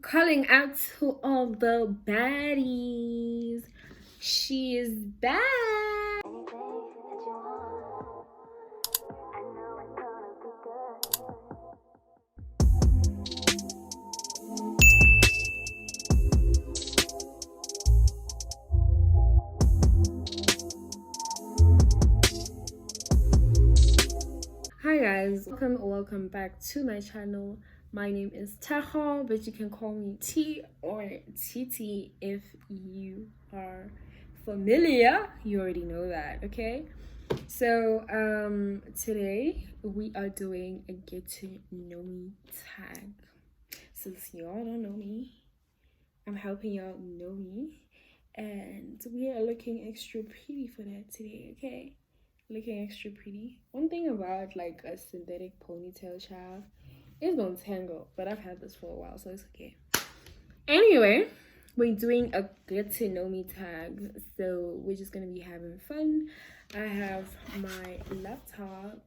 calling out to all the baddies. She is back. Hi guys, welcome back to my channel. My name is Taha, but you can call me T or TT if you are familiar. You already know that, okay? So today we are doing a get to know me tag. Since y'all don't know me, I'm helping y'all know me, and we are looking extra pretty for that today, okay? Looking extra pretty. One thing about like a synthetic ponytail, child, it's gonna tangle, but I've had this for a while, so it's okay. Anyway, we're doing a get to know me tag, so we're just gonna be having fun. I have my laptop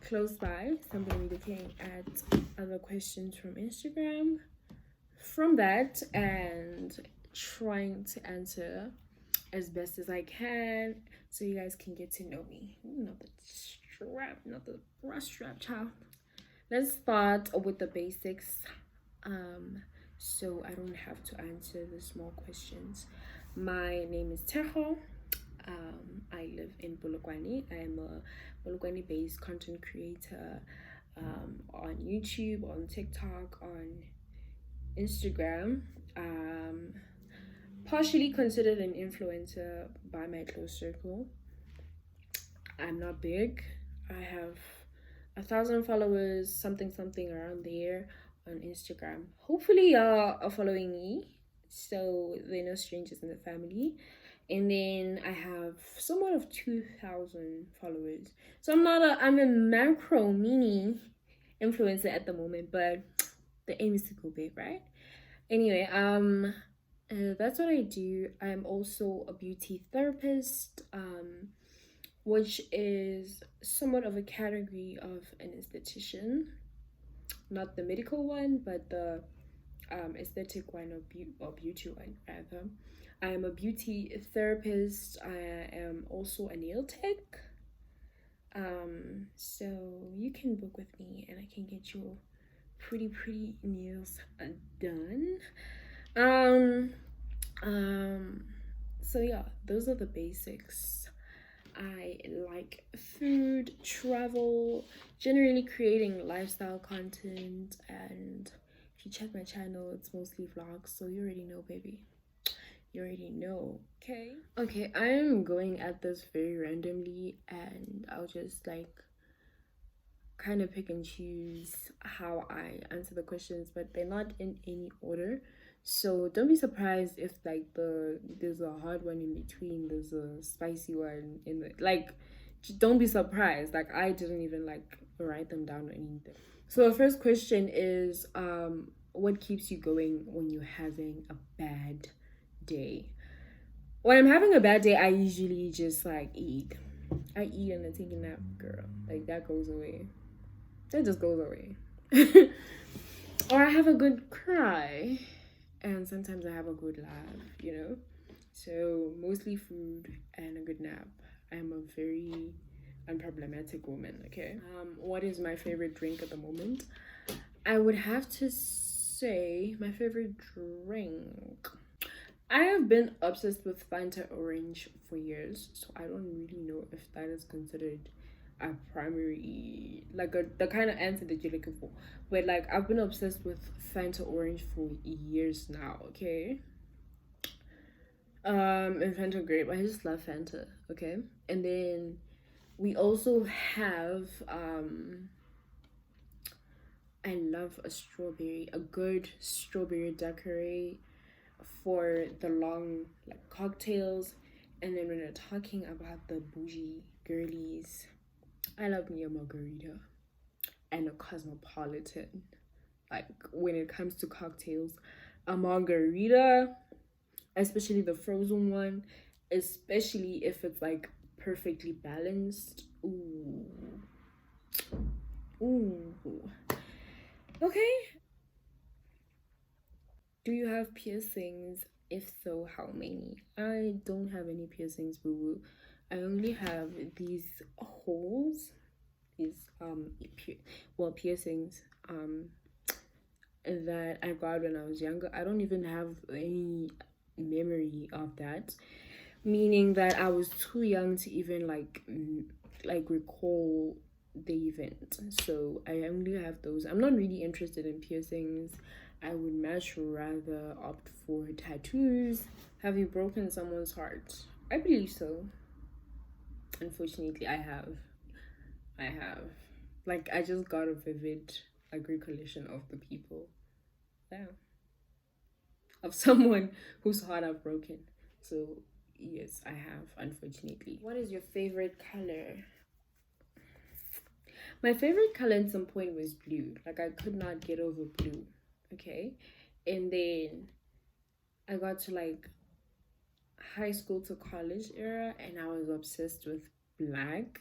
close by, so I'm gonna be looking at other questions from Instagram from that and trying to answer as best as I can so you guys can get to know me. Not the strap, not the bra strap, child. Let's start with the basics. So I don't have to answer the small questions. My name is Tejo. I live in Bulugwani. I am a Bulugwani based content creator on YouTube, on TikTok, on Instagram. Partially considered an influencer by my close circle. I'm not big. I have 1,000 followers, something around there on Instagram. Hopefully y'all are following me, so they're no strangers in the family. And then I have somewhat of 2,000 followers. So I'm a macro mini influencer at the moment, but the aim is to go big, right? Anyway, that's what I do. I'm also a beauty therapist, which is somewhat of a category of an esthetician, not the medical one, but the aesthetic one or beauty one rather. I am a beauty therapist. I am also a nail tech. So you can book with me, and I can get your pretty nails done. Um, so yeah, those are the basics. I like food, travel, generally creating lifestyle content, and if you check my channel, it's mostly vlogs, so you already know, baby. You already know, okay? Okay, I'm going at this very randomly, and I'll just like kind of pick and choose how I answer the questions, but they're not in any order. So don't be surprised if like there's a hard one in between, there's a spicy one in the like. Don't be surprised. Like I didn't even like write them down or anything. So the first question is, what keeps you going when you're having a bad day? When I'm having a bad day, I usually just like eat. I eat and I take a nap, girl. Like that goes away. That just goes away. Or I have a good cry, and sometimes I have a good laugh, you know? So mostly food and a good nap. I'm a very unproblematic woman, okay? What is my favorite drink at the moment? I would have to say my favorite drink. I have been obsessed with Fanta Orange for years, so I don't really know if that is considered a primary, like the kind of answer that you're looking for. But like I've been obsessed with Fanta Orange for years now, okay? And Fanta Grape. I just love Fanta, okay? And then we also have I love a good strawberry daiquiri for the long like cocktails. And then when we're talking about the bougie girlies, I love me a margarita and a cosmopolitan. Like when it comes to cocktails, a margarita, especially the frozen one, especially if it's like perfectly balanced. Ooh. Ooh. Okay. Do you have piercings? If so, how many? I don't have any piercings, boo boo. I only have these holes, these piercings that I got when I was younger. I don't even have any memory of that, meaning that I was too young to even like recall the event. So I only have those. I'm not really interested in piercings. I would much rather opt for tattoos. Have you broken someone's heart? I believe so. Unfortunately, I have. Like, I just got a vivid recollection of the people. Yeah. Of someone whose heart I've broken. So yes, I have, unfortunately. What is your favorite color? My favorite color at some point was blue. Like, I could not get over blue. Okay. And then I got to like high school to college era and I was obsessed with black.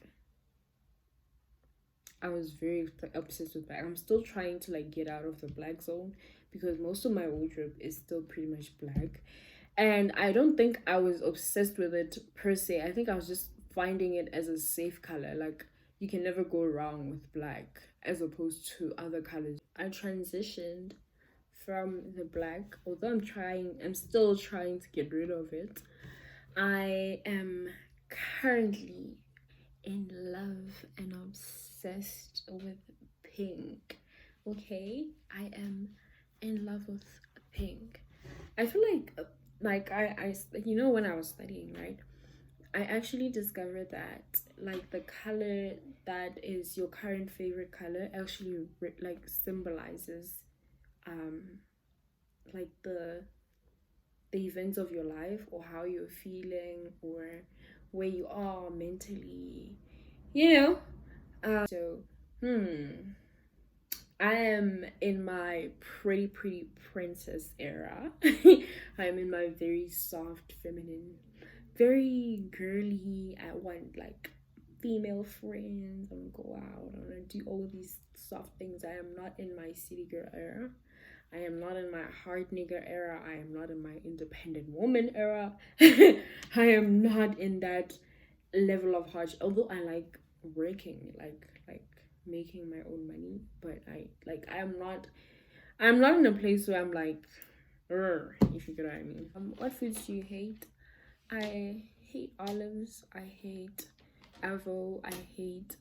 I was very obsessed with black. I'm still trying to like get out of the black zone because most of my wardrobe is still pretty much black. And I don't think I was obsessed with it per se. I think I was just finding it as a safe color. Like, you can never go wrong with black as opposed to other colors. I transitioned from the black, although I'm still trying to get rid of it. I am currently in love and obsessed with pink. Okay, I am in love with pink. I feel like I when I was studying, right, I actually discovered that like the color that is your current favorite color actually like symbolizes um like the events of your life or how you're feeling or where you are mentally, you know. So I am in my pretty princess era. I'm in my very soft feminine, very girly. I want like female friends. I want to go out. I want to do all of these soft things. I am not in my city girl era. I am not in my hard nigger era. I am not in my independent woman era. I am not in that level of hard. Although I like working, like making my own money, but I'm not in a place where I'm like, if you get what I mean. What foods do you hate? I hate olives. I hate avo. I hate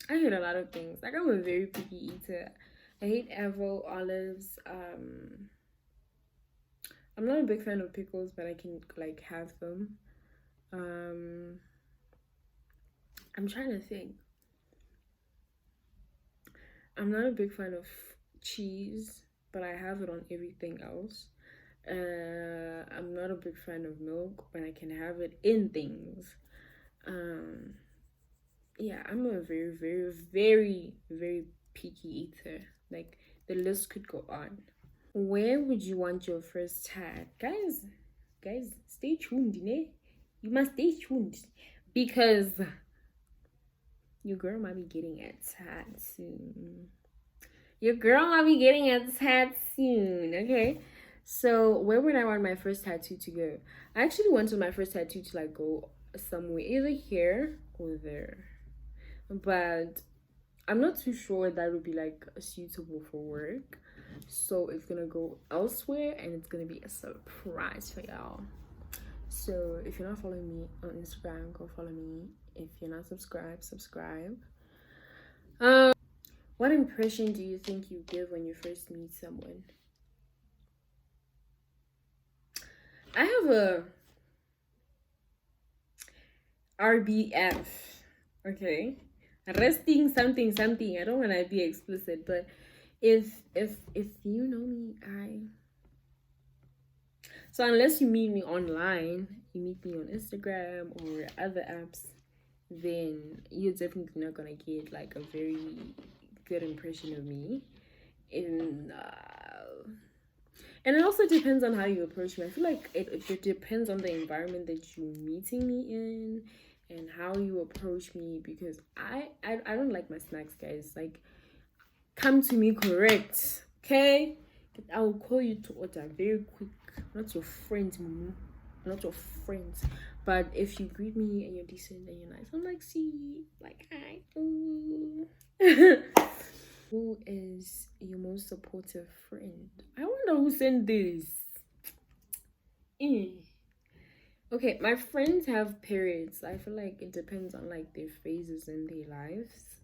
a lot of things. Like, I'm a very picky eater. I hate avo, olives. I'm not a big fan of pickles, but I can like have them. Um, I'm trying to think. I'm not a big fan of cheese, but I have it on everything else. I'm not a big fan of milk, but I can have it in things. Um, yeah, I'm a very picky eater. Like, the list could go on. Where would you want your first tat? Guys, stay tuned, ne? You must stay tuned because your girl might be getting a tat soon. Your girl might be getting a tat soon, okay? So where would I want my first tattoo to go? I actually wanted my first tattoo to like go somewhere, either here or there. But I'm not too sure that would be like suitable for work. So it's gonna go elsewhere and it's gonna be a surprise for y'all. So if you're not following me on Instagram, go follow me. If you're not subscribed, subscribe. What impression do you think you give when you first meet someone? I have a RBF, okay? Resting something. I don't want to be explicit, but if you know me, so unless you meet me online, you meet me on Instagram or other apps, then you're definitely not gonna get like a very good impression of me. And it also depends on how you approach me. I feel like it depends on the environment that you're meeting me in and how you approach me, because I don't like my snacks, guys. Like, come to me correct, okay? I'll call you to order very quick. Not your friends, Mumu. Not your friends. But if you greet me and you're decent and you're nice, I'm like, see, like, hi. Ooh. Who is your most supportive friend? I wonder who sent this. Eh. Okay, my friends have periods. I feel like it depends on like their phases in their lives.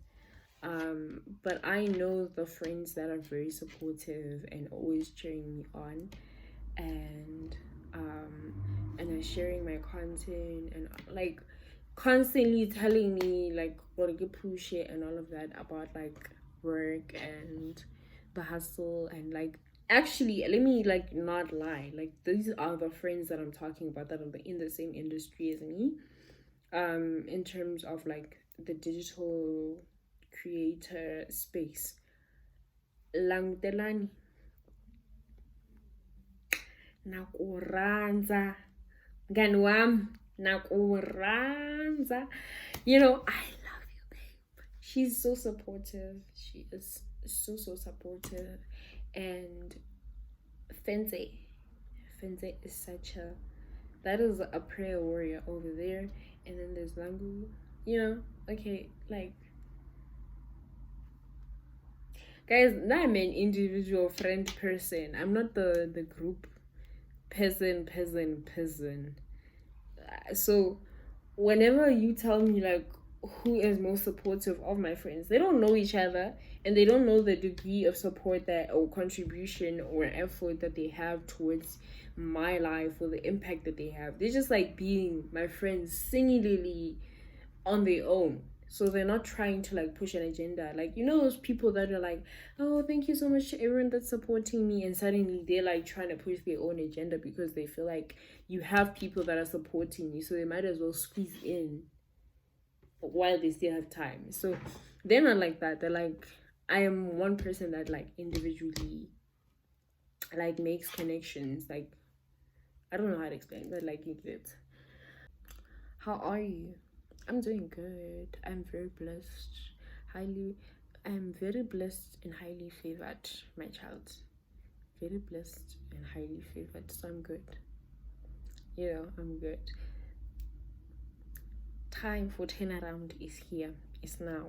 But I know the friends that are very supportive and always cheering me on, and um and are sharing my content and like constantly telling me like what to get push it and all of that about like work and the hustle and like actually let me like not lie, like these are the friends that I'm talking about that are in the same industry as me, in terms of like the digital creator space. Langutelani nakuranza ngani wami nakuranza. You know, I love you, babe. She's so supportive. She is so supportive. And Fenze. Fenze is such a, that is a prayer warrior over there. And then there's Langu. You know, okay, like guys, now I'm an individual friend person. I'm not the group person. So whenever you tell me like who is most supportive of my friends, they don't know each other and they don't know the degree of support that or contribution or effort that they have towards my life or the impact that they have. They're just like being my friends singularly on their own. So they're not trying to like push an agenda. Like, you know, those people that are like, oh, thank you so much to everyone that's supporting me. And suddenly they're like trying to push their own agenda because they feel like you have people that are supporting you. So they might as well squeeze in while they still have time. So they're not like that. They're like, I am one person that like individually like makes connections. Like, I don't know how to explain, but like you did. How are you? I'm doing good. I'm very blessed. Highly, I'm very blessed and highly favored, my child. Very blessed and highly favored. So I'm good. You know, I'm good. Time for turnaround is here. It's now.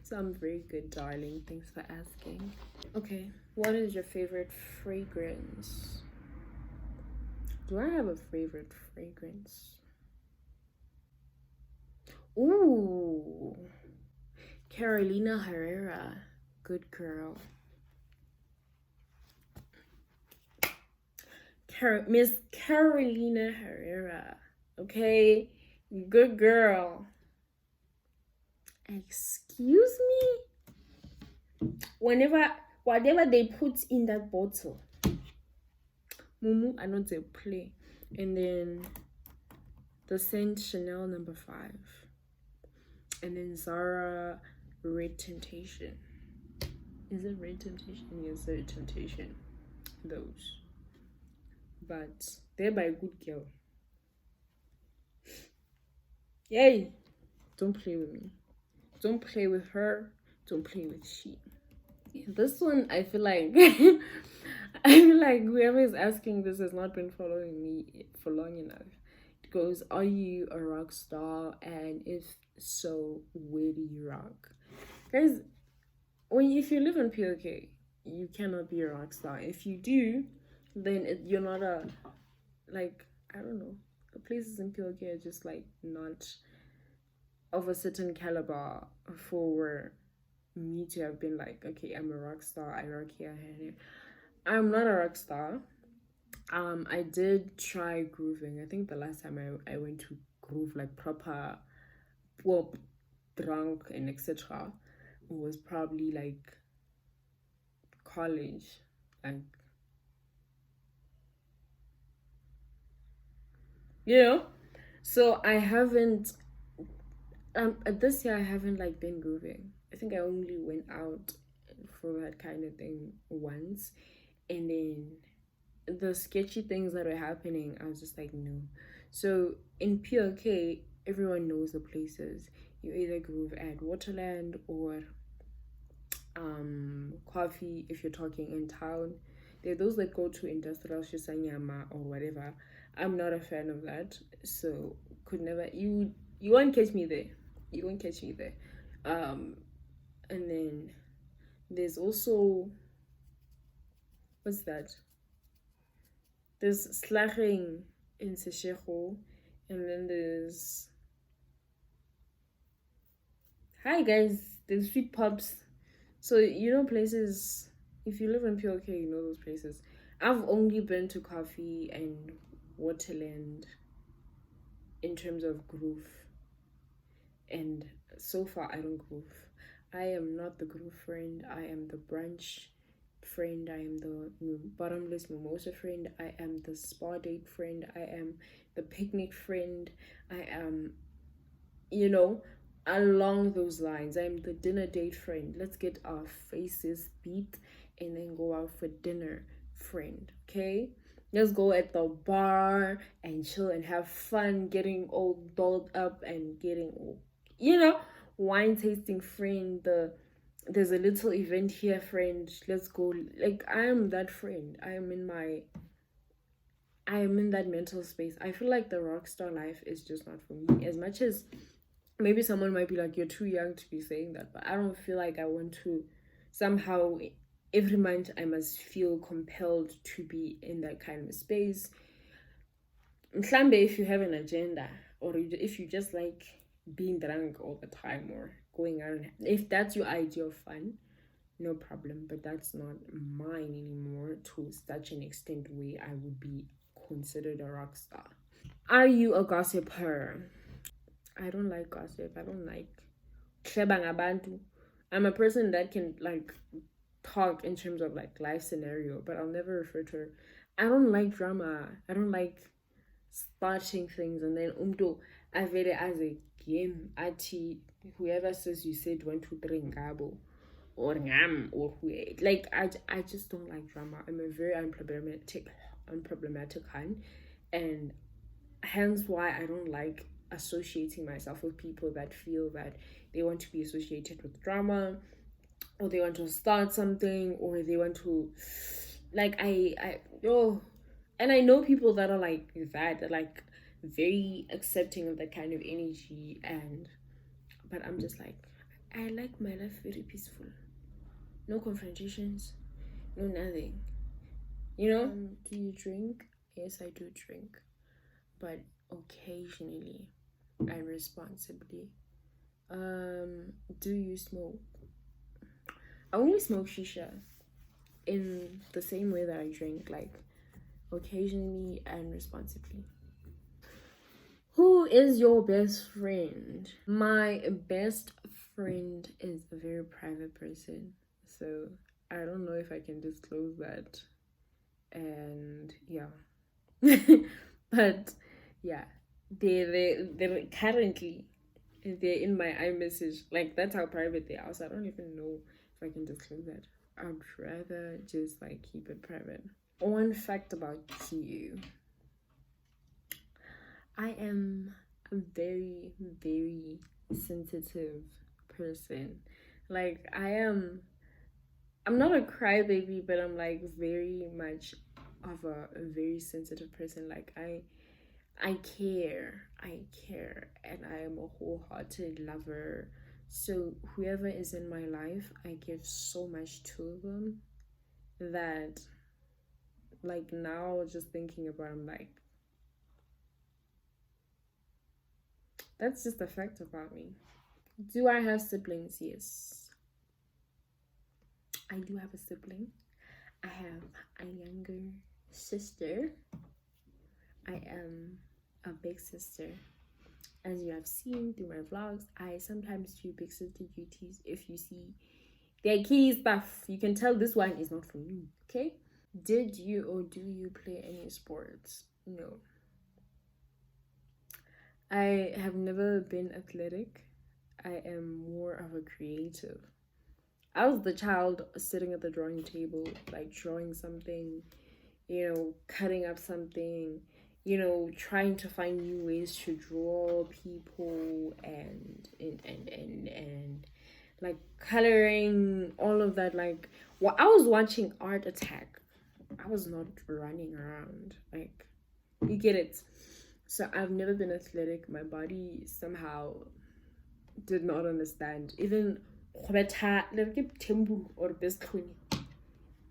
So I'm very good, darling. Thanks for asking. Okay, what is your favorite fragrance? Do I have a favorite fragrance? Ooh, Carolina Herrera. Good girl. Miss Carolina Herrera. Okay? Good girl. Excuse me? Whatever they put in that bottle, Mumu, I know they play. And then the scent Chanel No. 5. And then Zara Red Temptation. Is it Red Temptation? Yes, Red Temptation. Those. But they're by a good girl. Yay! Don't play with me. Don't play with her. Don't play with she. This one, I feel like I feel like whoever is asking this has not been following me for long enough. It goes, are you a rock star? And if so, where do you rock? Guys, if you live in POK, you cannot be a rock star. If you do, then you're not a, like, I don't know. The places in POK are just like not of a certain caliber for me to have been like, okay, I'm a rock star, I rock here. I'm not a rock star. I did try grooving. I think the last time I went to groove like proper pop, drunk and etc. was probably like college. Like, you know? So I haven't this year I haven't like been grooving. I think I only went out for that kind of thing once, and then the sketchy things that were happening, I was just like, no. So in PLK, everyone knows the places. You either groove at Waterland or coffee if you're talking in town. There are those that go to industrial shisanyama or whatever. I'm not a fan of that, so could never you won't catch me there. You won't catch me there. Um, and then there's also what's that? There's slaching in Seshego, and then there's hi guys. There's sweet pubs. So you know places. If you live in POK, you know those places. I've only been to Coffee and Waterland in terms of groove, and so far I don't groove. I am not the groove friend. I am the brunch friend. I am the bottomless mimosa friend. I am the spa date friend. I am the picnic friend. I am, you know, along those lines. I'm the dinner date friend. Let's get our faces beat and then go out for dinner friend. Okay? Let's go at the bar and chill and have fun, getting all dolled up and getting all, wine tasting friend. There's a little event here, friend. Let's go. Like I am that friend. I am in that mental space. I feel like the rock star life is just not for me. As much as maybe someone might be like, you're too young to be saying that, but I don't feel like I want to somehow every month I must feel compelled to be in that kind of space. Mhlambe, if you have an agenda or if you just like being drunk all the time or going out, if that's your idea of fun, no problem, but that's not mine anymore to such an extent where I would be considered a rock star. Are you a gossiper? I don't like gossip. I don't like hleba ngabantu. I'm a person that can like talk in terms of like life scenario, but I'll never refer to her. I don't like drama. I don't like starting things and then avele as a game ati whoever says you said 1 2 3 ngabo or ngam or who like I just don't like drama. I'm a very unproblematic kind, and hence why I don't like associating myself with people that feel that they want to be associated with drama or they want to start something or they want to like and I know people that are like that, they're like very accepting of that kind of energy, and but I'm just like I like my life very peaceful. No confrontations, no nothing. Do you drink? Yes, I do drink, but occasionally and responsibly. Do you smoke? I only smoke shisha in the same way that I drink, like occasionally and responsibly. Who is your best friend? My best friend is a very private person, so I don't know if I can disclose that. And yeah, but yeah, they're currently they're in my iMessage. Like that's how private they are. So I don't even know if I can disclose that. I'd rather just like keep it private. One fact about you. I am a very, very sensitive person. Like I'm not a crybaby, but I'm like very much of a very sensitive person. Like I care. I care and I am a wholehearted lover. So whoever is in my life, I give so much to them that like now just thinking about, I'm like, that's just a fact about me. Do I have siblings? Yes, I do have a sibling. I have a younger sister. I am a big sister. As you have seen through my vlogs, I sometimes do big sister duties. If you see their key stuff, you can tell this one is not for me. Okay? Did you or do you play any sports? No. I have never been athletic. I am more of a creative. I was the child sitting at the drawing table, like drawing something, cutting up something, trying to find new ways to draw people and like coloring, all of that. Like, I was watching Art Attack. I was not running around. Like, you get it. So I've never been athletic. My body somehow did not understand. Even or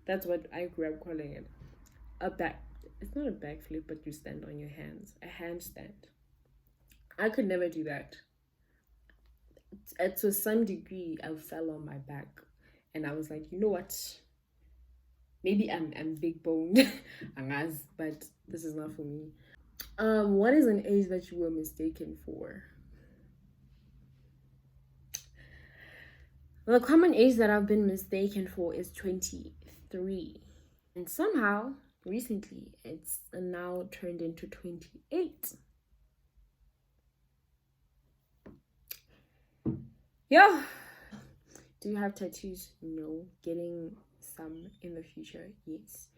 that's what I grew up calling it. A back. It's not a backflip, but you stand on your hands. A handstand. I could never do that. To some degree, I fell on my back, and I was like, you know what? Maybe I'm big boned, but this is not for me. What is an age that you were mistaken for? The common age that I've been mistaken for is 23. And somehow, recently, it's now turned into 28. Yeah. Do you have tattoos? No. Getting some in the future? Yes.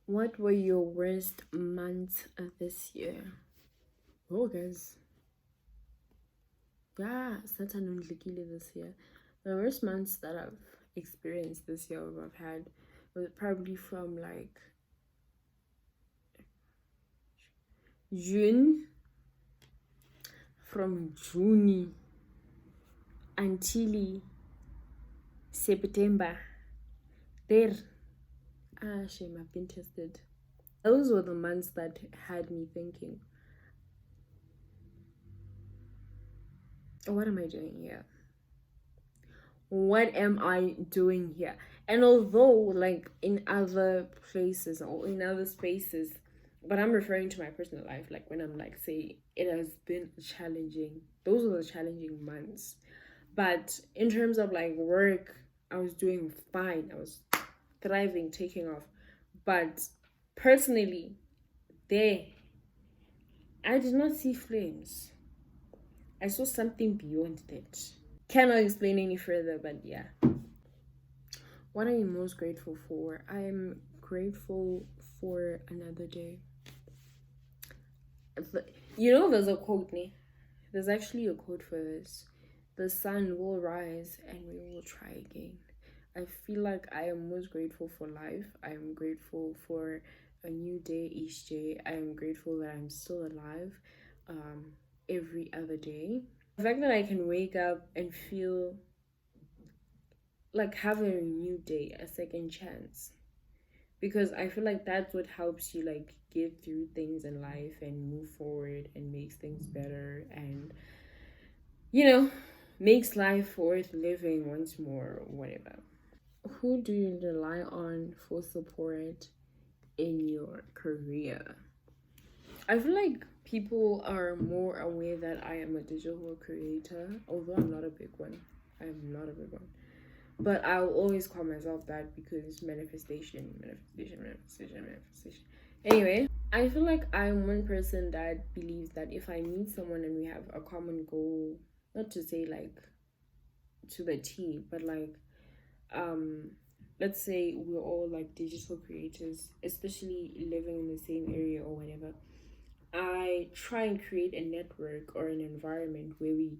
What were your worst months of this year? Oh, guys. Yeah, Satan this year. The worst months that I've experienced this year, or I've had, was probably from like June, from June until September. There, shame, I've been tested. Those were the months that had me thinking, what am I doing here? What am I doing here? And although, like in other places or in other spaces, but I'm referring to my personal life, like when I'm like, say, it has been challenging, those were the challenging months. But in terms of like work, I was doing fine, I was thriving, taking off. But personally, there, I did not see flames. I saw something beyond that. Cannot explain any further, but yeah. What are you most grateful for? I'm grateful for another day. You know, there's a quote, ne? There's actually a quote for this. The sun will rise and we will try again. I feel like I am most grateful for life. I am grateful for a new day each day. I am grateful that I'm still alive every other day. The fact that I can wake up and feel like having a new day, a second chance, because I feel like that's what helps you like get through things in life and move forward and makes things better, and you know, makes life worth living once more or whatever. Who do you rely on for support in your career? I feel like people are more aware that I am a digital creator, although I'm not a big one. I'm not a big one. But I'll always call myself that because manifestation, manifestation, manifestation, manifestation. Anyway, I feel like I'm one person that believes that if I meet someone and we have a common goal, not to say like to the T, but like um let's say we're all like digital creators, especially living in the same area or whatever. I try and create a network or an environment where we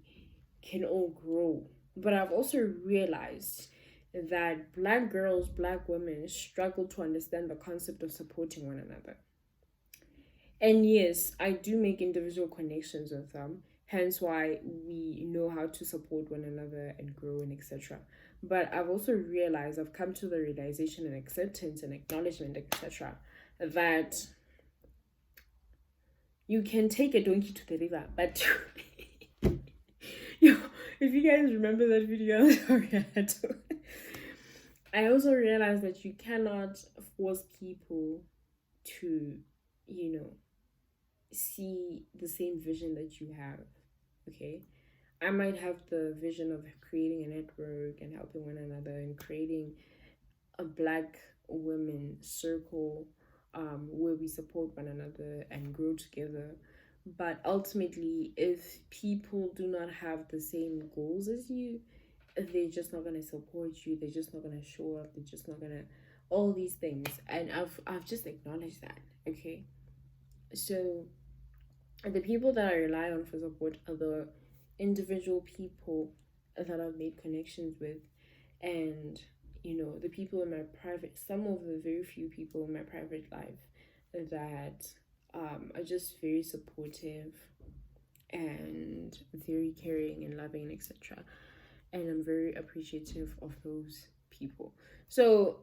can all grow. But I've also realized that black girls, black women struggle to understand the concept of supporting one another. And yes, I do make individual connections with them, hence why we know how to support one another and grow and etc. But I've also realized, I've come to the realization and acceptance and acknowledgement, etc., that you can take a donkey to the river, but yo, if you guys remember that video, sorry, I had to. I also realized that you cannot force people to, you know, see the same vision that you have. Okay, I might have the vision of creating a network and helping one another and creating a black women circle where we support one another and grow together. But ultimately, if people do not have the same goals as you, they're just not gonna support you. They're just not gonna show up. They're just not gonna all these things. And I've just acknowledged that. Okay, so the people that I rely on for support are the individual people that I've made connections with, and the people in my private, some of the very few people in my private life that are just very supportive and very caring and loving, etc. And I'm very appreciative of those people. So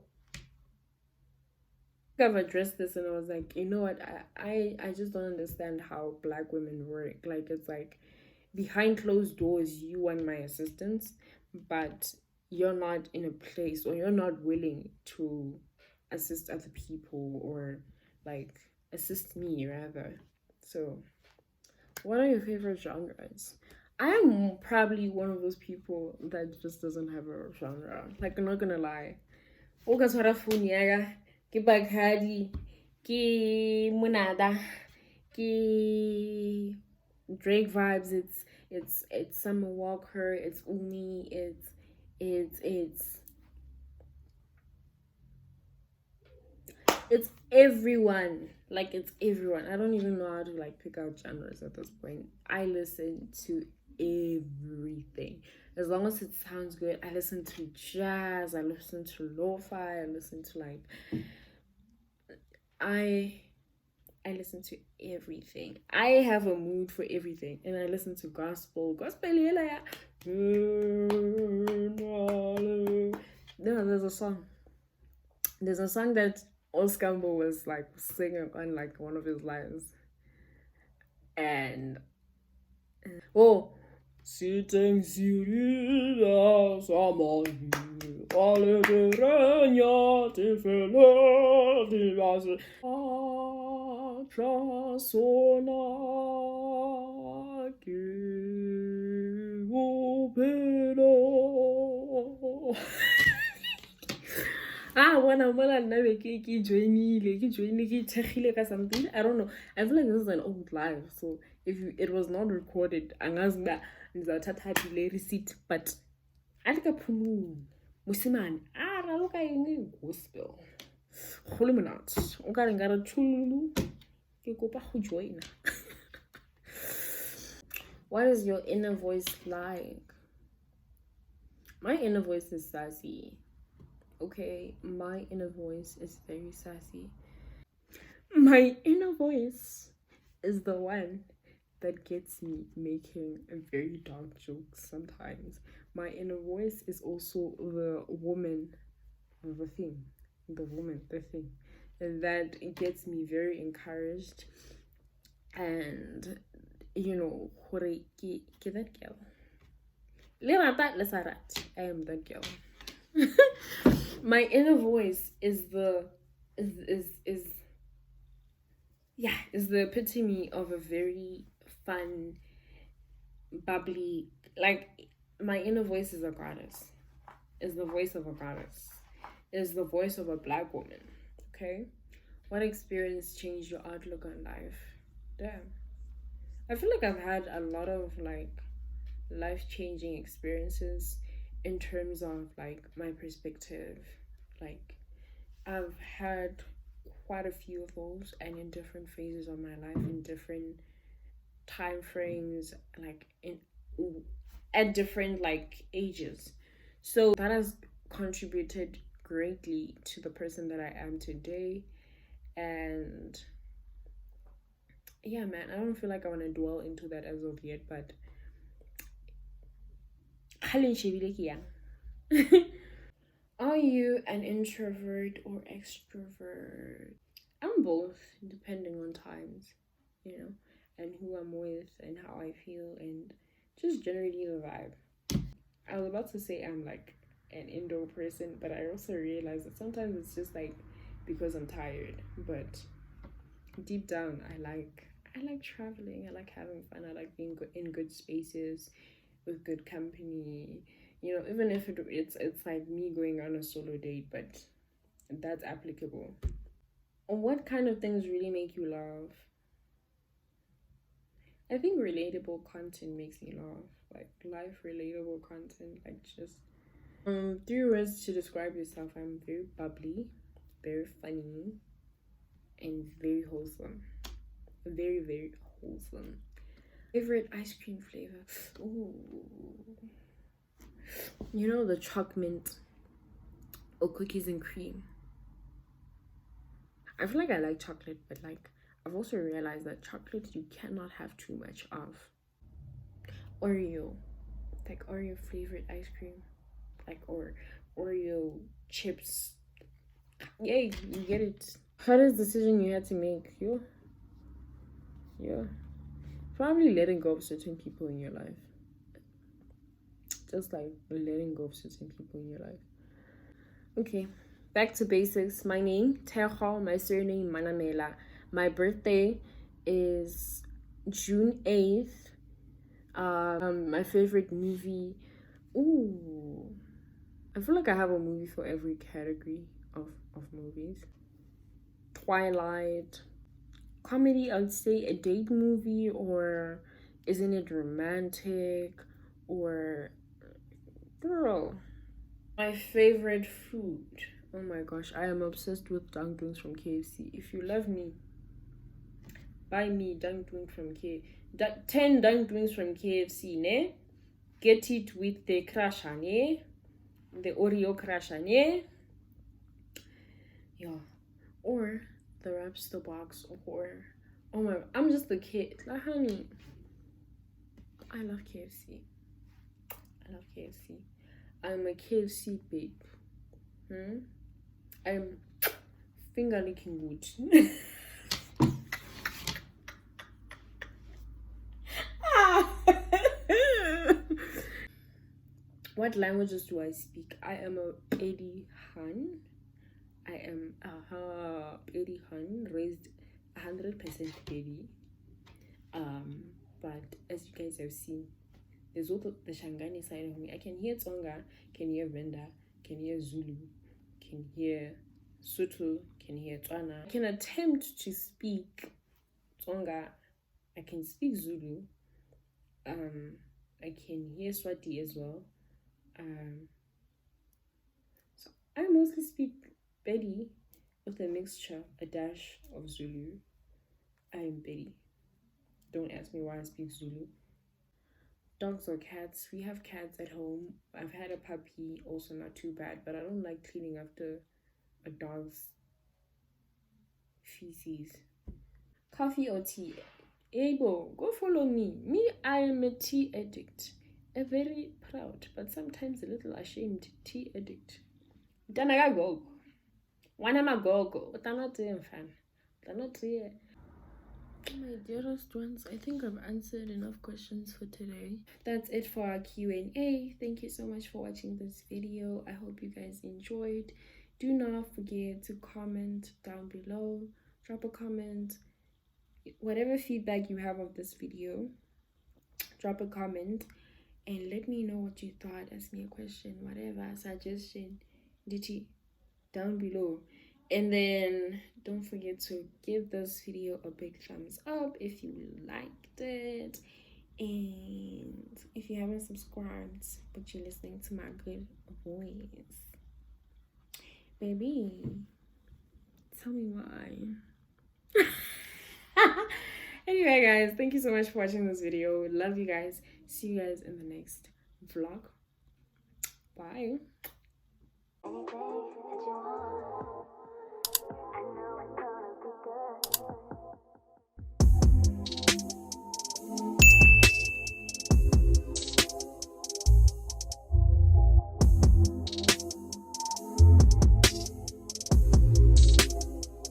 I've addressed this and I was like, you know what, I just don't understand how black women work. Like, it's like behind closed doors you want my assistance, but you're not in a place, or you're not willing to assist other people, or like assist me rather. So what are your favorite genres? I am probably one of those people that just doesn't have a genre. Like, I'm not gonna lie. O ka tshwara phone ya ka, ke Bacardi, ke Monada, ke Drake vibes. It's Summer Walker. It's Umi. It's everyone. Like, it's everyone. I don't even know how to like pick out genres at this point. I listen to everything. As long as it sounds good, I listen to jazz, I listen to lo-fi, I listen to like I I listen to everything. I have a mood for everything, and I listen to gospel. Gospel, yeah. No, there's a song. There's a song that Oscambo was like singing on like one of his lines, and oh, sitting serious, I'm on you. Alle terrenia ti fele di base. Persona que opero. Mola nna be ke joinile ke thekgile ka something. I don't know. I feel like this is an old live, so if it was not recorded, angazi uba ndizawuthatha phi le receipt, but andikaphumuli mosimane a raloka eng gospel gole monate o ka re nka re thululu ke kopa go joina. What is your inner voice like? My inner voice is sassy. Okay, my inner voice is very sassy. My inner voice is the one that gets me making very dark jokes sometimes. My inner voice is also the woman, the thing, the woman, the thing that gets me very encouraged, and that girl. I am that girl. My inner voice is the is yeah, is the epitome of a very fun, bubbly, like, my inner voice is a goddess. Is the voice of a goddess. Is the voice of a black woman. Okay? What experience changed your outlook on life? Damn. I feel like I've had a lot of like life-changing experiences in terms of like my perspective. Like, I've had quite a few of those, and in different phases of my life, in different time frames, like in at different like ages. So that has contributed greatly to the person that I am today. And yeah, man, I don't feel like I want to dwell into that as of yet, but are you an introvert or extrovert? I'm both, depending on times, and who I'm with and how I feel, and just generally the vibe. I was about to say I'm like an indoor person, but I also realized that sometimes it's just like because I'm tired. But deep down, I like traveling. I like having fun. I like being in good spaces with good company. Even if it's like me going on a solo date, but that's applicable. What kind of things really make you laugh? I think relatable content makes me laugh. Like life relatable content. Like just 3 words to describe yourself. I'm very bubbly, very funny, and very wholesome. Very, very wholesome. Favorite ice cream flavor? Ooh. You know, the choc mint or cookies and cream. I feel like I like chocolate, but like I've also realized that chocolate you cannot have too much of. Oreo, like Oreo flavored ice cream, like or Oreo chips. Yay, you get it. Hardest decision you had to make? Yeah. Probably letting go of certain people in your life. Just like letting go of certain people in your life. Okay, back to basics. My name, Tejo, my surname, Manamela. My birthday is June 8th. My favorite movie. Ooh. I feel like I have a movie for every category of movies. Twilight. Comedy, I would say a date movie, or isn't it romantic? Or girl. My favorite food. Oh my gosh, I am obsessed with dumplings from KFC. If you love me, buy me dumplings from 10 dumplings from KFC, ne? Get it with the crusher, ne? The Oreo crusher, ne? Yeah. Or the wraps the box, or oh my, I'm just a kid. Like, honey, I love KFC. I love KFC. I'm a KFC babe. I'm finger licking good. What languages do I speak? I am a Eddie Han. I am Eddie Han, raised 100% Eddie. But as you guys have seen, there's also the Shangani side of me. I can hear Tsonga, can hear Venda, can hear Zulu, can hear Sotho, can hear Tswana. I can attempt to speak Tsonga. I can speak Zulu. I can hear Swati as well. So I mostly speak Betty with a mixture, a dash of Zulu. I am Betty. Don't ask me why I speak Zulu. Dogs or cats? We have cats at home. I've had a puppy, also not too bad, but I don't like cleaning after a dog's feces. Coffee or tea? Abo, go follow me. Me, I am a tea addict. A very proud, but sometimes a little ashamed tea addict. Danaga go. One am a go. But I'm not doing fan. I'm not here. My dearest ones, I think I've answered enough questions for today. That's it for our Q&A. Thank you so much for watching this video. I hope you guys enjoyed. Do not forget to comment down below. Drop a comment. Whatever feedback you have of this video, drop a comment and let me know what you thought. Ask me a question, whatever, suggestion, DT down below. And then don't forget to give this video a big thumbs up if you liked it. And if you haven't subscribed but you're listening to my good voice, baby, tell me why. Anyway guys, thank you so much for watching this video. Love you guys. See you guys in the next vlog. Bye.